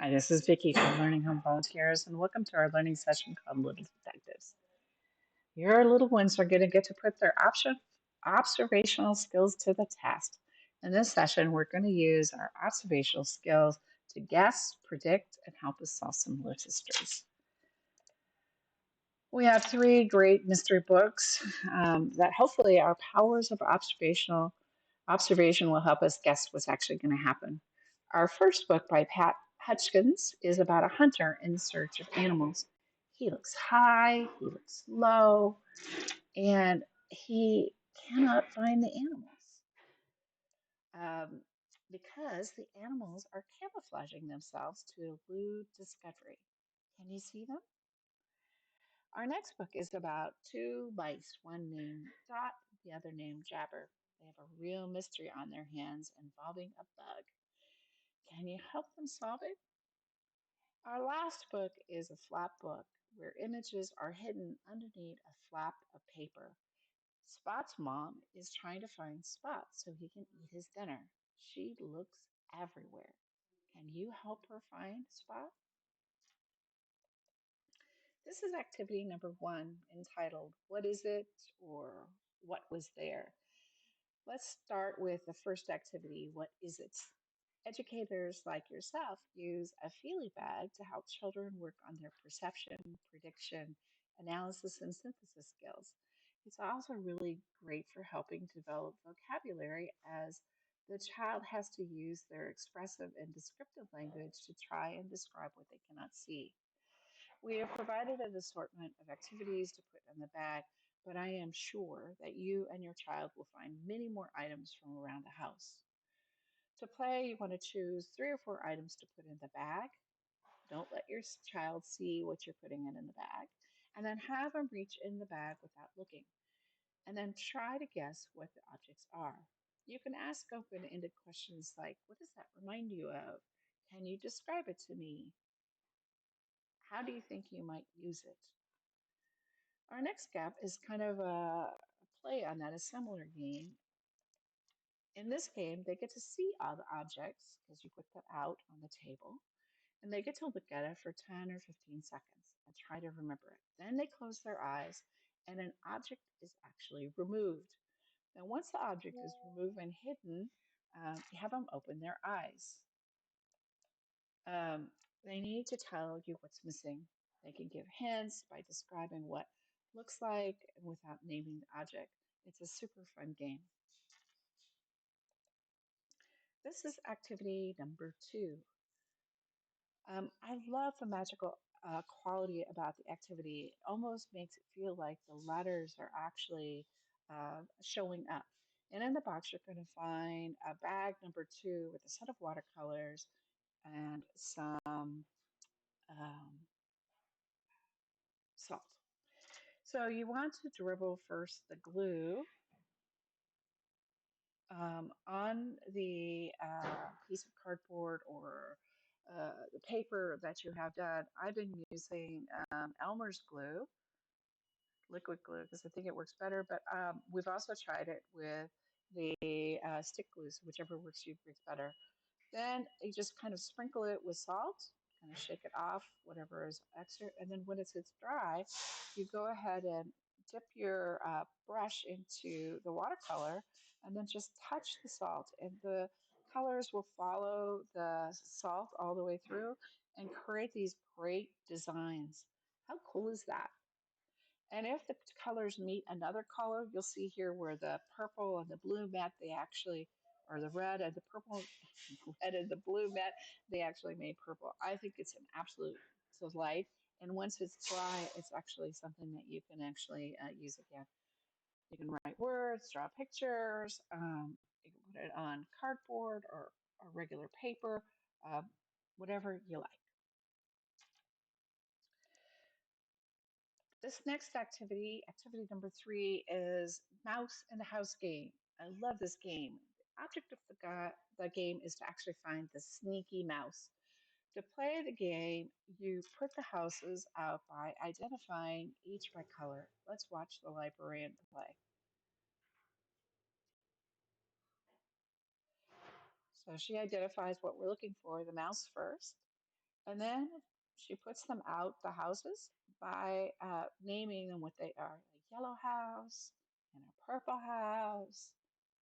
Hi, this is Vicki from Learning Home Volunteers, and welcome to our learning session called Little Detectives. Your little ones are going to get to put their observational skills to the test. In this session, we're going to use our observational skills to guess, predict, and help us solve some mysteries. We have three great mystery books that hopefully our powers of observation will help us guess what's actually going to happen. Our first book by Pat Hutchins is about a hunter in search of animals. He looks high, he looks low, and he cannot find the animals um, because the animals are camouflaging themselves to elude discovery. Can you see them? Our next book is about two mice, one named Dot, the other named Jabber. They have a real mystery on their hands involving a bug. Can you help them solve it? Our last book is a flap book where images are hidden underneath a flap of paper. Spot's mom is trying to find Spot so he can eat his dinner. She looks everywhere. Can you help her find Spot? This is activity number one entitled What is it? Or What was there? Let's start with the first activity. What is it? Educators like yourself use a Feely bag to help children work on their perception, prediction, analysis, and synthesis skills. It's also really great for helping develop vocabulary as the child has to use their expressive and descriptive language to try and describe what they cannot see. We have provided an assortment of activities to put in the bag, but I am sure that you and your child will find many more items from around the house. To play, you want to choose three or four items to put in the bag. Don't let your child see what you're putting in the bag. And then have them reach in the bag without looking. And then try to guess what the objects are. You can ask open ended questions like, what does that remind you of? Can you describe it to me? How do you think you might use it? Our next gap is kind of a play on that, a similar game. In this game, they get to see all the objects because you put that out on the table, and they get to look at it for 10 or 15 seconds and try to remember it. Then they close their eyes, and an object is actually removed. Now, once the object is removed and hidden, you have them open their eyes. Um, they need to tell you what's missing. They can give hints by describing what looks like and without naming the object. It's a super fun game. This is activity number two. I love the magical quality about the activity. It almost makes it feel like the letters are actually showing up. And in the box, you're going to find a bag number two with a set of watercolors and some um, salt. So you want to dribble first the glue on the piece of cardboard or the paper that you have done. I've been using Elmer's glue, liquid glue, because I think it works better. But we've also tried it with the stick glues, whichever works you works better. Then you just kind of sprinkle it with salt, kind of shake it off, whatever is extra. And then when it's dry, you go ahead and dip your brush into the watercolor and then just touch the salt. And the colors will follow the salt all the way through and create these great designs. How cool is that? And if the colors meet another color, you'll see here where the purple and the blue met, they actually, or the red and the purple, red and the blue met, they actually made purple. I think it's an absolute delight. And once it's dry, it's actually something that you can actually use again. You can write words, draw pictures, you can put it on cardboard or regular paper, uh, whatever you like. This next activity, activity number three, is Mouse in the House game. I love this game. The object of the game is to actually find the sneaky mouse. To play the game, you put the houses out by identifying each by color. Let's watch the librarian play. So she identifies what we're looking for, the mouse first, And then she puts them out the houses by naming them what they are: a yellow house, and a purple house,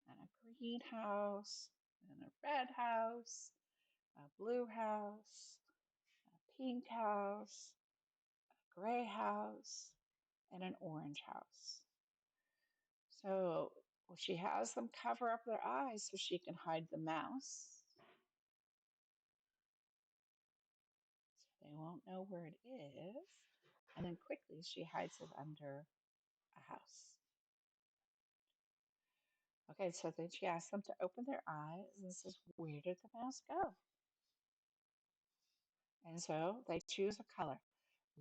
and a green house, and a red house, a blue house, a pink house, a gray house, and an orange house. So well, she has them cover up their eyes so she can hide the mouse. So they won't know where it is. And then quickly she hides it under a house. Okay, so then she asks them to open their eyes and says, "Where did the mouse go?" And so they choose a color.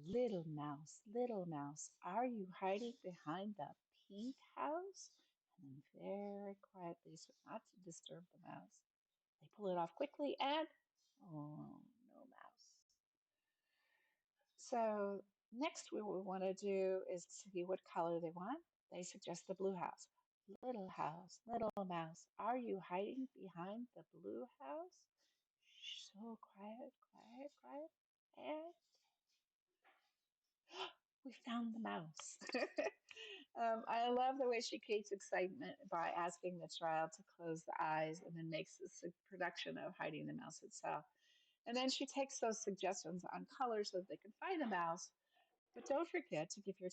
Little mouse, are you hiding behind the pink house? And then very quietly, so not to disturb the mouse, they pull it off quickly and oh, no mouse. So next what we want to do is see what color they want. They suggest the blue house. Little mouse, are you hiding behind the blue house? Shh, so quiet, quiet, quiet. And we found the mouse. I love the way she creates excitement by asking the child to close the eyes and then makes this production of hiding the mouse itself. And then she takes those suggestions on colors so that they can find the mouse. But don't forget to give your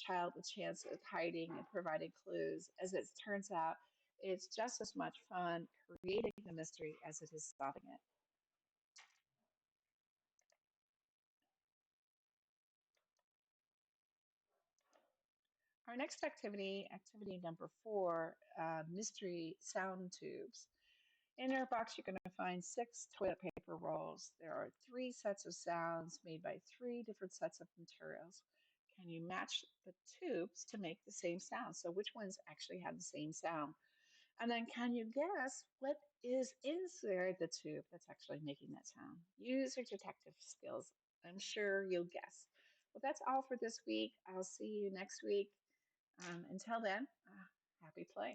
child a chance at hiding and providing clues. As it turns out, it's just as much fun creating the mystery as it is solving it. Our next activity, activity number 4, mystery sound tubes. In your box, you're going to find 6 toilet paper rolls. There are 3 sets of sounds made by 3 different sets of materials. Can you match the tubes to make the same sound? So, which ones actually have the same sound? And then, can you guess what is inside the tube that's actually making that sound? Use your detective skills. I'm sure you'll guess. Well, that's all for this week. I'll see you next week. Until then, happy playing.